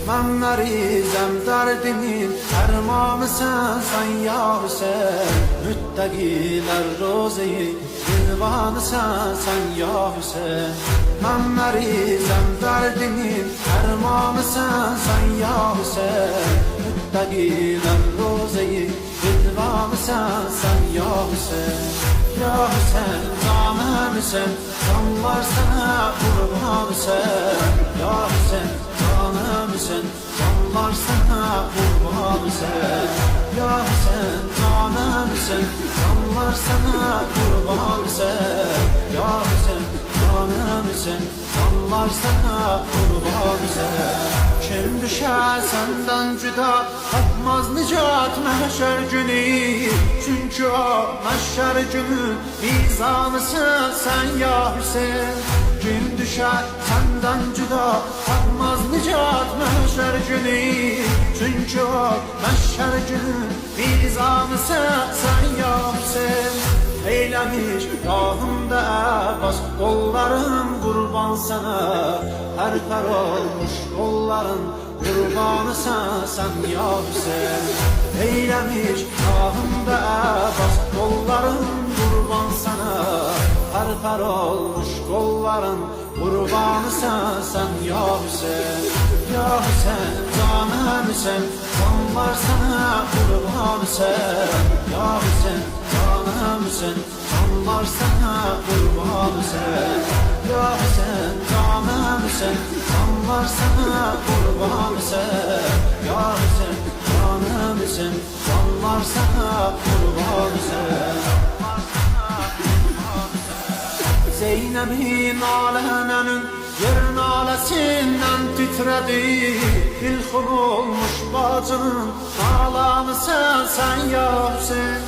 ben merizem derdimin dermanısın sen ya Hüseyin. Müttakiler rozeyi dilvanısın sen ya Hüseyin. Ben merizem derdimin dermanısın sen ya Hüseyin. Müttakiler rozeyi dilvanısın sen ya Hüseyin. Ya Hüseyin canım Hüseyin, canlar sana kurban Hüseyin. Ya Hüseyin canım Hüseyin, canlar sana kurban Hüseyin. Ya Hüseyin canım Hüseyin, canlar sana kurban Hüseyin. Ya Hüseyin canım Hüseyin, canlar sana kurban Hüseyin. Kim düşer senden cüda, tapmaz nicat mahşer günü. Çünkü o mahşer günü mizanısın sen ya Hüseyin. Kim düşer senden cüda, tapmaz nicat mahşer günü. Çünkü o mahşer günü mizanısın sen ya Hüseyin. Eylemiş rahımda bas kollarım kurban sana. Her per olmuş kolların kurbanısın sen ya Hüseyin. Eylemiş rahımda bas kollarım kurban sana. Her per olmuş kolların kurbanısın sen ya Hüseyin. Ya Hüseyin canım Hüseyin, canlar sana kurban Hüseyin. Ya Hüseyin canım Hüseyin, canlar sana kurban Hüseyin. Ya Hüseyin canım Hüseyin, canlar sana kurban Hüseyin. Ya Hüseyin canım Hüseyin, canlar sana kurban Hüseyin. Zeynep'in alenenin yer nalesinden titredi. Hilhum olmuş bacının ağlanısın sen ya Hüseyin.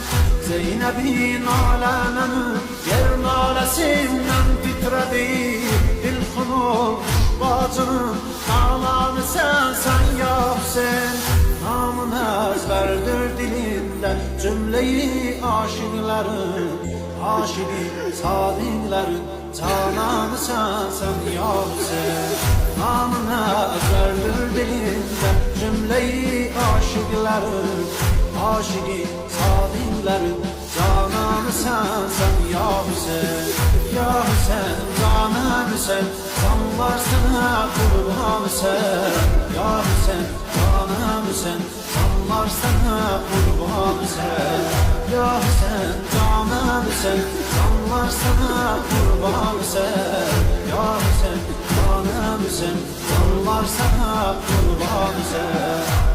Zeynep'in alenenin yer nalesinden titredi. Hilhum olmuş bacının ağlanısın sen ya Hüseyin. Namın ezberdir dilinde cümleyi aşıkların. Aşık sadıkların cananısın sen ya Hüseyin. Namına ezberdir dilinde cümleyi aşıkların. Aşık sadıkların cananısın sen ya Hüseyin. Ya Hüseyin canım Hüseyin, canlar sana kurban Hüseyin. Ya Hüseyin canım Hüseyin, canlar sana kurban Hüseyin. Ya Hüseyin canım Hüseyin, canlar sana kurban Hüseyin. Ya Hüseyin canım Hüseyin, canlar sana kurban Hüseyin.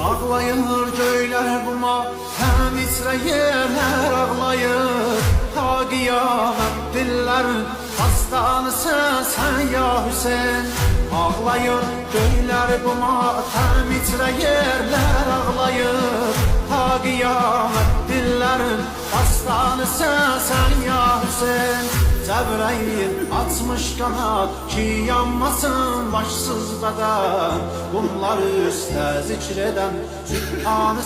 Ağlayır göyler buma, hem İsrailler ağlayır. Ta kıyamet dillerin hastanısın sen ya Hüseyin. Ağlayır göyler buma, hem İsrailler ağlayır. Ta kıyamet dillerin hastanısın sen ya Hüseyin. Cebrail atmış kanat ki yanmasın başsız beden. Bunları üstte zikreden Sübhanı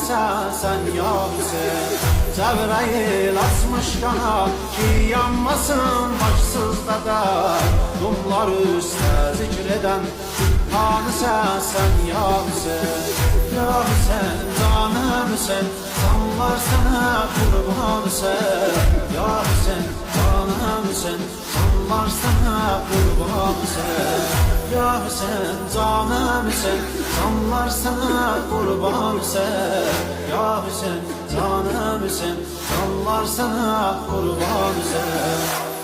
sen ya Hüseyin. Cebrail atmış kanat ki yanmasın başsız beden. Bunları üstte zikreden Sübhanı sen ya Hüseyin. Ya Hüseyin canım Hüseyin, canlar sana kurban Hüseyin. Ya Hüseyin canım Hüseyin, canlar sana kurban Hüseyin. Ya Hüseyin canım Hüseyin, canlar sana kurban Hüseyin. Ya Hüseyin canım Hüseyin, canlar sana kurban Hüseyin.